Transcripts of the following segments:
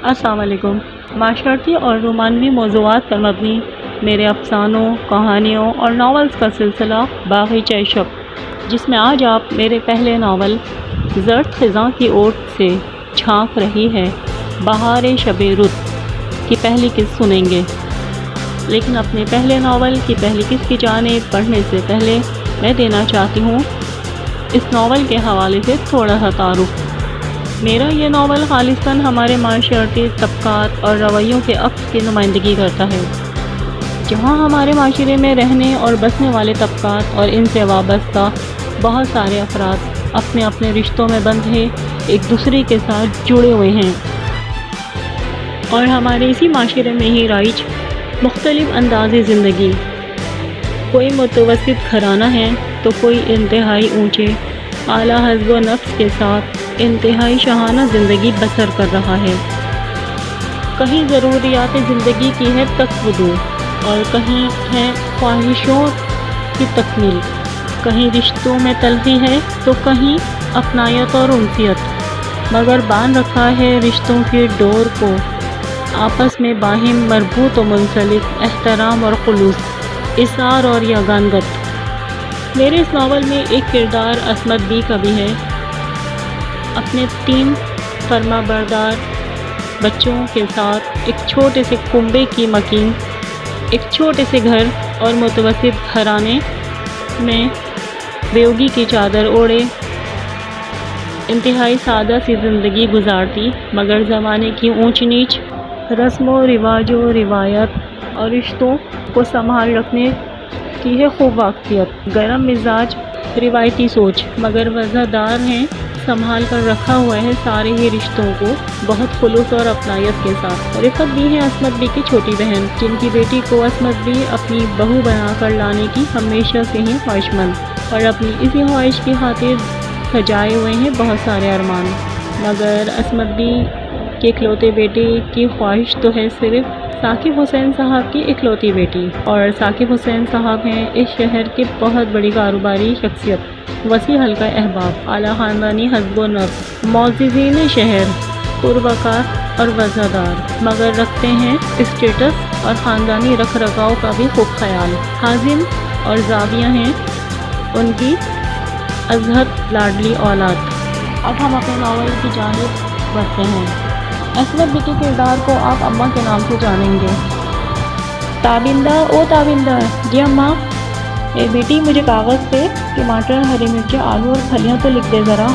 السلام علیکم۔ معاشرتی اور رومانوی موضوعات پر مبنی میرے افسانوں، کہانیوں اور ناولز کا سلسلہ باغیچۂ شب، جس میں آج آپ میرے پہلے ناول زرد خزاں کی اوٹ سے جھانک رہی ہے بہار شب رت کی پہلی قسط سنیں گے۔ لیکن اپنے پہلے ناول کی پہلی قسط کی جانب پڑھنے سے پہلے میں دینا چاہتی ہوں اس ناول کے حوالے سے تھوڑا سا تعارف۔ میرا یہ ناول خالصاً ہمارے معاشرتی طبقات اور رویوں کے عکس کی نمائندگی کرتا ہے، جہاں ہمارے معاشرے میں رہنے اور بسنے والے طبقات اور ان سے وابستہ بہت سارے افراد اپنے اپنے رشتوں میں بندھے ایک دوسرے کے ساتھ جڑے ہوئے ہیں، اور ہمارے اسی معاشرے میں ہی رائج مختلف انداز زندگی، کوئی متوسط گھرانہ ہے تو کوئی انتہائی اونچے اعلیٰ حسب و نفس کے ساتھ انتہائی شاہانہ زندگی بسر کر رہا ہے۔ کہیں ضروریات زندگی کی ہے تکودو اور کہیں ہے خواہشوں کی تکمیل، کہیں رشتوں میں تلخی ہے تو کہیں اپنائیت اور انسیت، مگر باندھ رکھا ہے رشتوں کی ڈور کو آپس میں باہم مربوط و منسلک احترام اور خلوص، اثار اور یگانگت۔ میرے اس ناول میں ایک کردار عصمت بی کا بھی ہے۔ اپنے 3 فرما بردار بچوں کے ساتھ ایک چھوٹے سے کنبے کی مکین، ایک چھوٹے سے گھر اور متوسط گھرانے میں بیوگی کی چادر اوڑھے انتہائی سادہ سی زندگی گزارتی، مگر زمانے کی اونچ نیچ، رسم و رواج و روایت اور رشتوں کو سنبھال رکھنے کی ہے خوب واقفیت، گرم مزاج، روایتی سوچ، مگر وفادار ہیں، سنبھال کر رکھا ہوا ہے سارے ہی رشتوں کو بہت خلوص اور اپنائیت کے ساتھ۔ رفت بھی ہے عصمت بی کی چھوٹی بہن، جن کی بیٹی کو عصمت بی اپنی بہو بنا کر لانے کی ہمیشہ سے ہی خواہشمند، اور اپنی اسی خواہش کی خاطر سجائے ہوئے ہیں بہت سارے ارمان، مگر عصمت بی کے اکلوتے بیٹے کی خواہش تو ہے صرف ثاقب حسین صاحب کی اکلوتی بیٹی، اور ثاقب حسین صاحب ہیں اس شہر کے بہت بڑی کاروباری شخصیت، وسیع حلقہ احباب، اعلیٰ خاندانی حسب و نفس، معززین شہر، پروقار اور وفادار، مگر رکھتے ہیں اسٹیٹس اور خاندانی رکھ رکھاؤ کا بھی خوب خیال۔ حازم اور زاویہ ہیں ان کی ازحد لاڈلی اولاد۔ اب ہم اپنے ناول کی جانب بڑھتے ہیں۔ عصمت بی کے کردار کو آپ اماں کے نام سے جانیں گے۔ تابندہ، او تابندہ، جی اماں۔ اے بیٹی، مجھے کاغذ پہ ٹماٹر، ہری مرچیں، آلو اور پھلیاں تو لکھ دے ذرا۔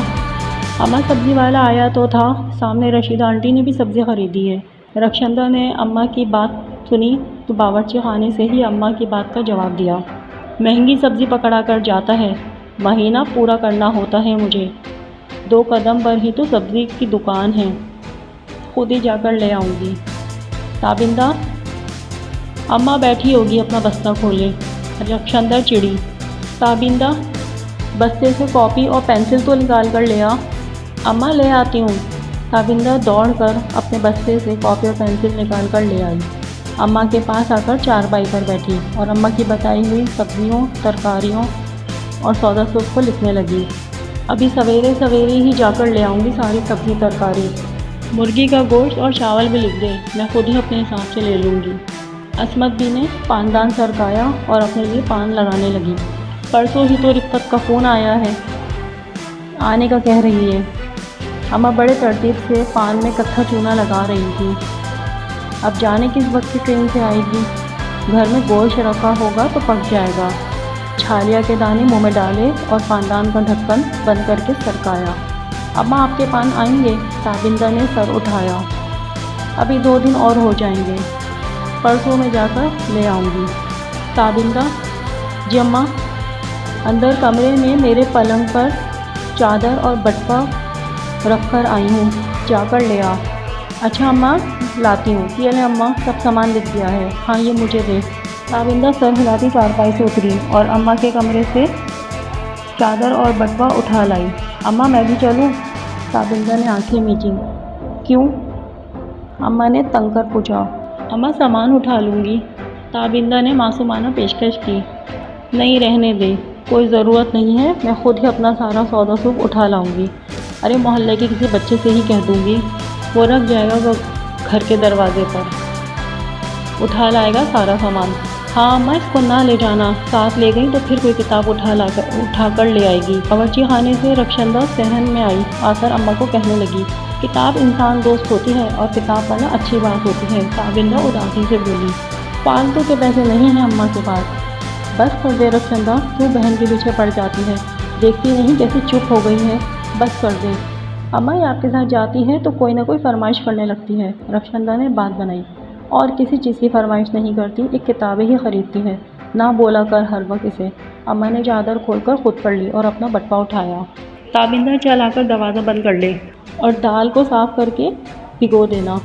اماں، سبزی والا آیا تو تھا، سامنے رشیدہ آنٹی نے بھی سبزی خریدی ہے۔ رخشندہ نے اماں کی بات سنی تو باورچی خانے سے ہی اماں کی بات کا جواب دیا۔ مہنگی سبزی پکڑا کر جاتا ہے، مہینہ پورا کرنا ہوتا ہے مجھے۔ 2 قدم پر ہی تو سبزی کی دکان ہے، خود ہی جا کر لے آؤں گی۔ تابندہ، اماں بیٹھی ہوگی اپنا بستہ کھولے۔ رخشندہ چڑی، تابندہ بستے سے کاپی اور پنسل تو نکال کر لے آ۔ اماں لے آتی ہوں۔ تابندہ دوڑ کر اپنے بستے سے کاپی اور پنسل نکال کر لے آئی، اماں کے پاس آ کر چارپائی پر بیٹھی اور اماں کی بتائی ہوئی سبزیوں، ترکاریوں اور سودا سوپ کو لکھنے لگی۔ ابھی سویرے سویرے ہی جا کر لے آؤں گی ساری سبزی ترکاری، مرغی کا گوشت اور چاول بھی لکھ دے، میں خود ہی اپنے حساب سے لے لوں گی۔ عصمت بی نے پاندان سرکایا اور اپنے لیے پان لگانے لگی۔ پرسوں ہی تو رفت کا فون آیا ہے، آنے کا کہہ رہی ہے۔ اماں بڑے ترتیب سے پان میں کتھا چونا لگا رہی تھی۔ اب جانے کس وقت کی ٹرین سے آئے گی، گھر میں گوشت رکھا ہوگا تو پک جائے گا۔ چھالیا کے دانے منہ میں ڈالے اور پاندان کا ڈھکن بند کر کے سرکایا۔ اماں، آپ کے پان آئیں گے؟ تابندہ نے سر اٹھایا۔ ابھی 2 دن اور ہو جائیں گے، پرسوں میں جا کر لے آؤں گی۔ تابندہ، جی اماں۔ اندر کمرے میں میرے پلنگ پر چادر اور بٹوا رکھ کر آئی ہوں، جا کر لے آ۔ اچھا اماں، لاتی ہوں۔ یہ لے اماں، سب سامان لکھ دیا ہے۔ ہاں، یہ مجھے دے۔ تابندہ سر ہلاتی چارپائی سے اتری اور اماں کے کمرے سے چادر اور بٹوا اٹھا لائی۔ اماں، میں بھی چلوں؟ تابندہ نے آنکھیں میچیں۔ کیوں؟ اماں نے تنگ کر پوچھا۔ اماں، سامان اٹھا لوں گی۔ تابندہ نے معصومانہ پیشکش کی۔ نہیں، رہنے دے، کوئی ضرورت نہیں ہے، میں خود ہی اپنا سارا سودا سوپ اٹھا لاؤں گی۔ ارے محلے کے کسی بچے سے ہی کہہ دوں گی، وہ رکھ جائے گا گھر کے دروازے پر اٹھا لائے گا سارا سامان۔ ہاں اماں اس کو نہ لے جانا، ساتھ لے گئی تو پھر کوئی کتاب اٹھا کر لے آئے گی۔ باورچی خانے سے رخشندہ صحن میں آئی، آ کر اماں کو کہنے لگی، کتاب انسان دوست ہوتی ہے اور کتاب پڑھنا اچھی بات ہوتی ہے۔ تابندہ اداسی سے بولی، فالتو کے پیسے نہیں ہیں اماں کے پاس۔ بس کر دے رخشندہ، کیوں بہن کے پیچھے پڑ جاتی ہے؟ دیکھتی نہیں کیسے چپ ہو گئی ہے؟ بس کر دے۔ اماں یہ آپ کے ساتھ جاتی ہے تو کوئی نہ کوئی فرمائش کرنے لگتی ہے۔ رخشندہ نے بات بنائی، اور کسی چیز کی فرمائش نہیں کرتی، ایک کتابیں ہی خریدتی ہے، نہ بولا کر ہر وقت اسے۔ اماں نے چادر کھول کر خود پڑھ لی اور اپنا بٹوا اٹھایا۔ تابندہ چل آ کر دروازہ بند کر لے اور دال کو صاف کر کے بھگو دینا۔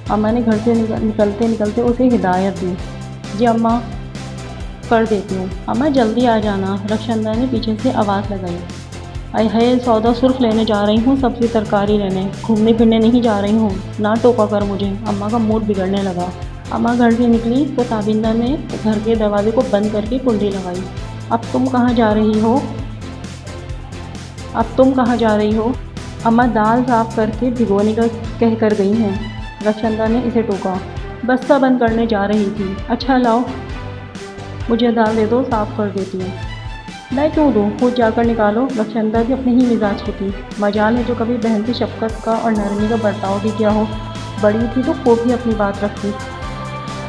اماں نے گھر سے نکلتے نکلتے اسے ہدایت دی۔ جی اماں، کر دیتی ہوں۔ اماں جلدی آ جانا، رخشندہ نے پیچھے سے آواز لگائی۔ اے ہے، سودا صرف لینے جا رہی ہوں، سبزی ترکاری لینے، گھومنے پھرنے نہیں جا رہی ہوں، نہ ٹوکا کر مجھے۔ اماں کا موڈ بگڑنے لگا۔ اماں گھر سے نکلی تو تابندہ نے گھر کے دروازے کو بند کر کے کنڈی لگائی۔ اب تم کہاں جا رہی ہو؟ اماں دال صاف کر کے بھگونے کا کہہ کر گئی ہیں۔ رخشندہ نے اسے ٹوکا۔ بستہ بند کرنے جا رہی تھی۔ اچھا لاؤ، مجھے دال دے دو، صاف کر دیتی ہوں۔ میں کیوں دوں، خود جا کر نکالو۔ رخشندہ بھی اپنے ہی مزاج کی تھی، مجال ہے جو کبھی بہن کی شفقت کا اور نرمی کا برتاؤ بھی کیا ہو۔ بڑی تھی تو خوب ہی اپنی بات رکھتی۔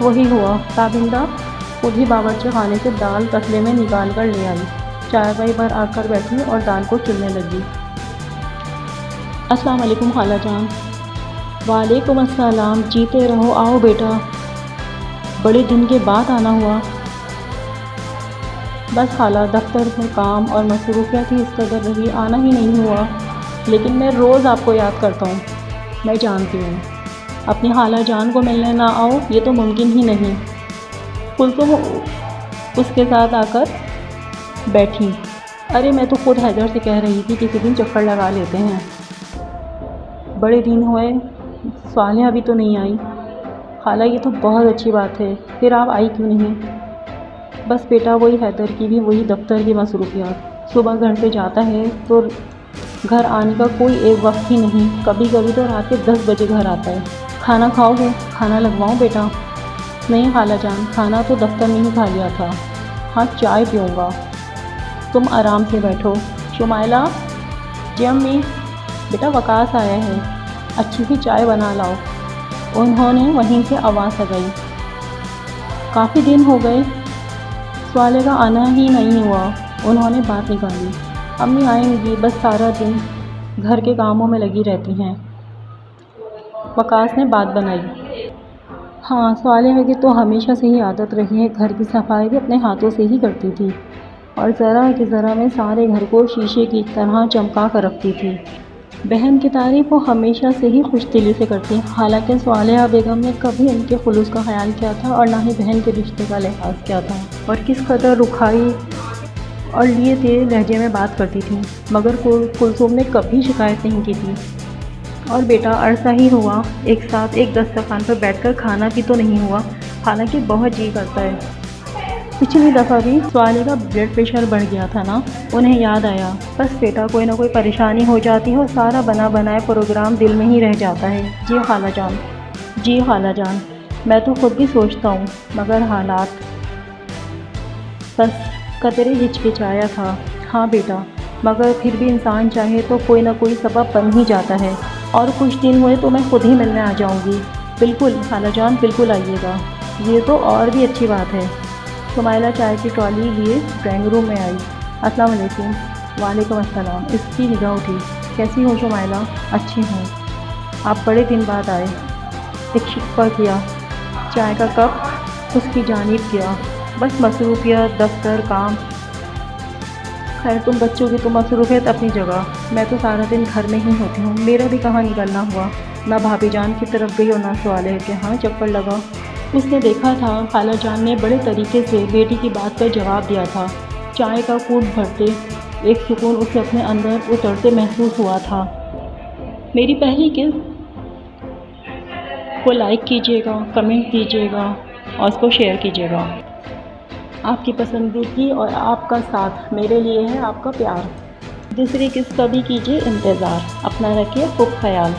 وہی ہوا، تابندہ خود ہی باورچی خانے سے دال تسلے میں نکال کر لے آئی، چارپائی پر آ کر بیٹھی اور دال کو چلنے لگی۔ السلام علیکم خالہ جان۔ وعلیکم السلام، جیتے رہو، آؤ بیٹا، بڑے دن کے بعد آنا ہوا۔ بس خالہ، دفتر میں کام اور مصروفیت ہی اس قدر رہی، آنا ہی نہیں ہوا، لیکن میں روز آپ کو یاد کرتا ہوں۔ میں جانتی ہوں، اپنی خالہ جان کو ملنے نہ آؤ یہ تو ممکن ہی نہیں۔ کلثوم اس کے ساتھ آ کر بیٹھی۔ ارے میں تو خود حیدر سے کہہ رہی تھی کسی دن چکر لگا لیتے ہیں، بڑے دن ہوئے، صالحہ بھی تو نہیں آئی۔ خالہ یہ تو بہت اچھی بات ہے، پھر آپ آئی کیوں نہیں؟ بس بیٹا، وہی حیدر کی بھی وہی دفتر کی مصروفیات، صبح گھر سے جاتا ہے تو گھر آنے کا کوئی ایک وقت ہی نہیں، کبھی کبھی تو رات کے 10 بجے گھر آتا ہے۔ کھانا کھاؤ گے؟ کھانا لگواؤں بیٹا؟ نہیں خالہ جان، کھانا تو دفتر میں ہی کھا لیا تھا۔ ہاں چائے پیوں گا، تم آرام سے بیٹھو۔ شمائلہ، جی امی۔ بیٹا وقاص آیا ہے، اچھی سی چائے بنا لاؤ۔ انہوں نے وہیں سے آواز لگائی۔ کافی دن ہو گئے، صالحہ کا آنا ہی نہیں ہوا۔ انہوں نے بات نکالی۔ امی آئیں گی، بس سارا دن گھر کے کاموں میں لگی رہتی ہیں۔ وقاص نے بات بنائی۔ ہاں، صالحہ کی تو ہمیشہ سے ہی عادت رہی ہے، گھر کی صفائی بھی اپنے ہاتھوں سے ہی کرتی تھی، اور ذرا کہ ذرا میں سارے گھر کو شیشے کی طرح چمکا کر رکھتی تھی۔ بہن کی تعریف وہ ہمیشہ سے ہی خوش دلی سے کرتی، حالانکہ صالحہ بیگم نے کبھی ان کے خلوص کا خیال کیا تھا اور نہ ہی بہن کے رشتے کا لحاظ کیا تھا، اور کس قدر رکھائی اور لیے تیرے لہجے میں بات کرتی تھی، مگر کلثوم نے کبھی شکایت نہیں کی تھی۔ اور بیٹا عرصہ ہی ہوا ایک ساتھ ایک دسترخوان پر بیٹھ کر کھانا بھی تو نہیں ہوا، حالانکہ بہت جی کرتا ہے۔ پچھلی دفعہ بھی صالحہ کا بلڈ پریشر بڑھ گیا تھا نا، انہیں یاد آیا۔ بس بیٹا، کوئی نہ کوئی پریشانی ہو جاتی ہے اور سارا بنا بنایا پروگرام دل میں ہی رہ جاتا ہے۔ جی خالہ جان۔ جی خالہ جان، میں تو خود بھی سوچتا ہوں، مگر حالات۔ بس قدرے ہچکچایا تھا۔ ہاں بیٹا، مگر پھر بھی انسان چاہے تو کوئی نہ کوئی سبب بن ہی جاتا ہے، اور کچھ دن ہوئے تو میں خود ہی ملنے آ جاؤں گی۔ بالکل خالہ جان، بالکل آئیے گا، یہ تو اور بھی اچھی بات ہے۔ شمائلہ چائے کی ٹرالی لیے ڈرائنگ روم میں آئی۔ السلام علیکم۔ وعلیکم السلام۔ اس کی نگاہ اٹھی۔ کیسی ہو شمائلہ؟ اچھی ہوں، آپ بڑے دن بعد آئے۔ ایک شکوہ کیا۔ چائے کا کپ اس کی جانب کیا۔ بس مصروفیت، دفتر، کام۔ خیر، تم بچوں کی تو مصروفیت اپنی جگہ، میں تو سارا دن گھر میں ہی ہوتی ہوں، میرا بھی کہاں نکلنا ہوا، نہ بھابھی جان کی طرف گئی اور نہ صالحہ کے ہاں چکر لگا۔ اس نے دیکھا تھا خالہ جان نے بڑے طریقے سے بیٹی کی بات کا جواب دیا تھا۔ چائے کا گھونٹ بھرتے ایک سکون اسے اپنے اندر اترتے محسوس ہوا تھا۔ میری پہلی قسط کو لائک کیجیے گا، کمنٹ دیجیے گا اور اس کو شیئر کیجیے گا۔ آپ کی پسندیدگی اور آپ کا ساتھ میرے لیے ہے آپ کا پیار۔ دوسری قسط کا بھی کیجیے انتظار۔ اپنا رکھیے خوب خیال۔